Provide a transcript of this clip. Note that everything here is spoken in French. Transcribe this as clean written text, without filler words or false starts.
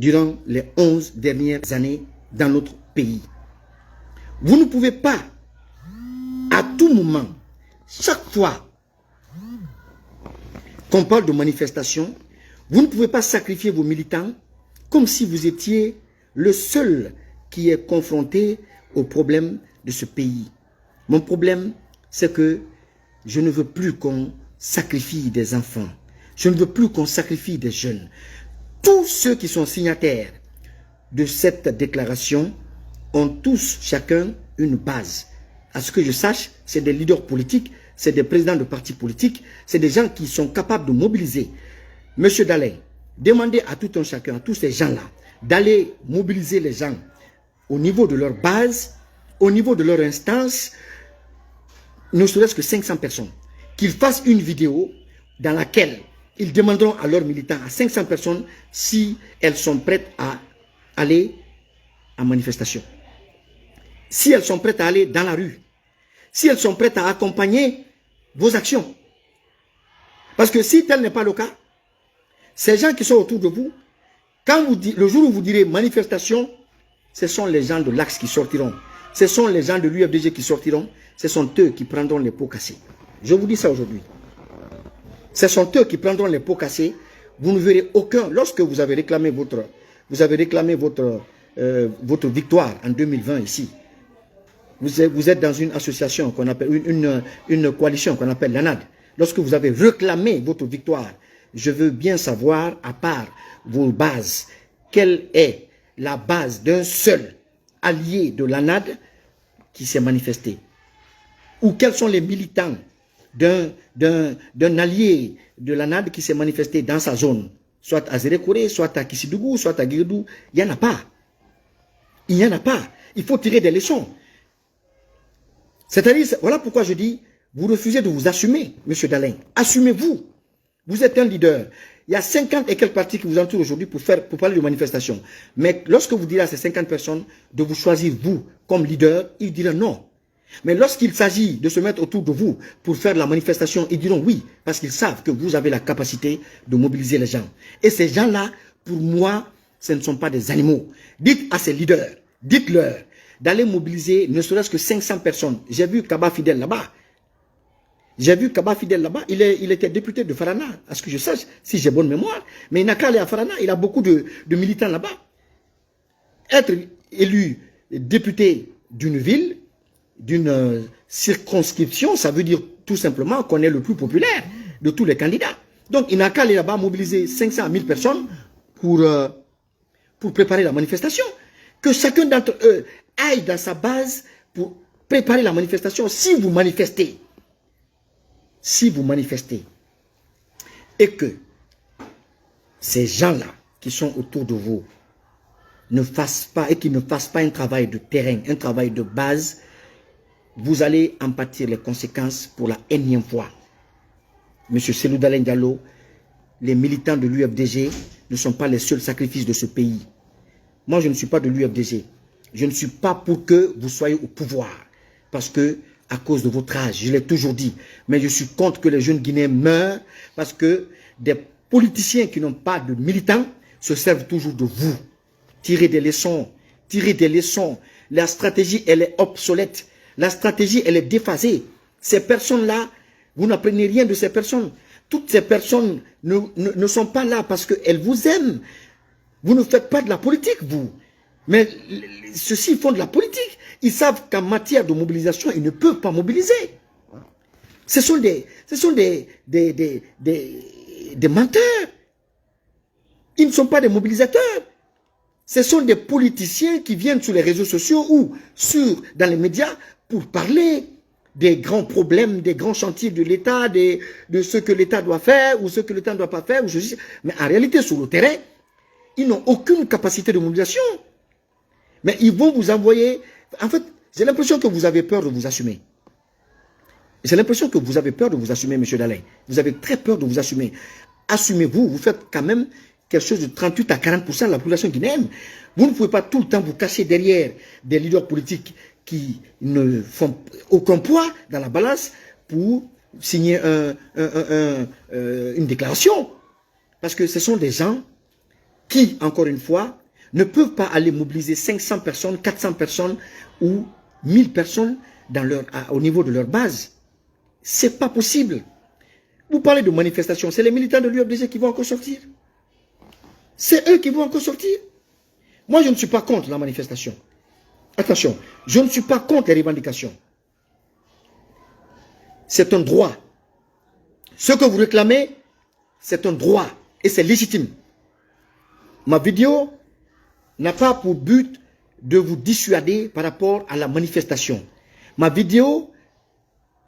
durant les 11 dernières années dans notre pays. Vous ne pouvez pas, à tout moment, chaque fois qu'on parle de manifestation, vous ne pouvez pas sacrifier vos militants comme si vous étiez le seul qui est confronté au problème de ce pays. Mon problème, c'est que je ne veux plus qu'on sacrifie des enfants. Je ne veux plus qu'on sacrifie des jeunes. Tous ceux qui sont signataires de cette déclaration ont tous chacun une base. À ce que je sache, c'est des leaders politiques, c'est des présidents de partis politiques, c'est des gens qui sont capables de mobiliser. Monsieur Dalein, demandez à tout un chacun, à tous ces gens-là, d'aller mobiliser les gens au niveau de leur base, au niveau de leur instance, ne serait-ce que 500 personnes. Qu'ils fassent une vidéo dans laquelle ils demanderont à leurs militants, à 500 personnes, si elles sont prêtes à aller en manifestation. Si elles sont prêtes à aller dans la rue. Si elles sont prêtes à accompagner vos actions. Parce que si tel n'est pas le cas, ces gens qui sont autour de vous, quand vous le jour où vous direz manifestation, ce sont les gens de l'Axe qui sortiront. Ce sont les gens de l'UFDG qui sortiront. Ce sont eux qui prendront les pots cassés. Je vous dis ça aujourd'hui. Ce sont eux qui prendront les pots cassés. Vous ne verrez aucun. Lorsque vous avez réclamé votre victoire en 2020 ici, vous êtes dans une association qu'on appelle, une coalition qu'on appelle l'ANAD. Lorsque vous avez réclamé votre victoire, je veux bien savoir, à part vos bases, quelle est la base d'un seul allié de l'ANAD qui s'est manifesté? Ou quels sont les militants d'un allié de l'ANAD qui s'est manifesté dans sa zone? Soit à Zérékoré, soit à Kissidougou, soit à Guédou. Il n'y en a pas. Il n'y en a pas. Il faut tirer des leçons. C'est-à-dire, voilà pourquoi je dis, vous refusez de vous assumer, M. Dalein. Assumez-vous. Vous êtes un leader. Il y a 50 et quelques partis qui vous entourent aujourd'hui pour parler de manifestation. Mais lorsque vous direz à ces 50 personnes de vous choisir vous comme leader, ils diront non. Mais lorsqu'il s'agit de se mettre autour de vous pour faire la manifestation, ils diront oui, parce qu'ils savent que vous avez la capacité de mobiliser les gens. Et ces gens-là, pour moi, ce ne sont pas des animaux. Dites à ces leaders, dites-leur d'aller mobiliser ne serait-ce que 500 personnes. J'ai vu Kaba Fidel là-bas. J'ai vu Kaba Fidel là-bas. Il était député de Farana, à ce que je sache, si j'ai bonne mémoire. Mais il n'a qu'à aller à Farana. Il a beaucoup de militants là-bas. Être élu député d'une ville, d'une circonscription, ça veut dire tout simplement qu'on est le plus populaire de tous les candidats. Donc, il n'a qu'à aller là-bas mobiliser 500 à 1000 personnes pour préparer la manifestation. Que chacun d'entre eux aille dans sa base pour préparer la manifestation. Si vous manifestez, et que ces gens-là qui sont autour de vous ne fassent pas, et qui ne fassent pas un travail de terrain, un travail de base, vous allez en pâtir les conséquences pour la énième fois. Monsieur Cellou Dalein Diallo, les militants de l'UFDG ne sont pas les seuls sacrifices de ce pays. Moi, je ne suis pas de l'UFDG. Je ne suis pas pour que vous soyez au pouvoir. Parce que, à cause de votre âge, je l'ai toujours dit. Mais je suis contre que les jeunes Guinéens meurent parce que des politiciens qui n'ont pas de militants se servent toujours de vous. Tirez des leçons. Tirez des leçons. La stratégie, elle est obsolète. La stratégie, elle est déphasée. Ces personnes-là, vous n'apprenez rien de ces personnes. Toutes ces personnes ne sont pas là parce qu'elles vous aiment. Vous ne faites pas de la politique, vous. Mais ceux-ci font de la politique. Ils savent qu'en matière de mobilisation, ils ne peuvent pas mobiliser. Ce sont des menteurs. Ils ne sont pas des mobilisateurs. Ce sont des politiciens qui viennent sur les réseaux sociaux ou dans les médias pour parler des grands problèmes, des grands chantiers de l'État, de ce que l'État doit faire ou ce que l'État ne doit pas faire. Mais en réalité, sur le terrain, ils n'ont aucune capacité de mobilisation. Mais ils vont vous envoyer... En fait, j'ai l'impression que vous avez peur de vous assumer. J'ai l'impression que vous avez peur de vous assumer, M. Dalein. Vous avez très peur de vous assumer. Assumez-vous, vous faites quand même quelque chose de 38 à 40% de la population guinéenne. Vous ne pouvez pas tout le temps vous cacher derrière des leaders politiques qui ne font aucun poids dans la balance pour signer une déclaration. Parce que ce sont des gens qui, encore une fois, ne peuvent pas aller mobiliser 500 personnes, 400 personnes ou 1000 personnes au niveau de leur base. C'est pas possible. Vous parlez de manifestation, c'est les militants de l'UFDG qui vont encore sortir. C'est eux qui vont encore sortir. Moi, je ne suis pas contre la manifestation. Attention, je ne suis pas contre les revendications. C'est un droit. Ce que vous réclamez, c'est un droit et c'est légitime. Ma vidéo n'a pas pour but de vous dissuader par rapport à la manifestation. Ma vidéo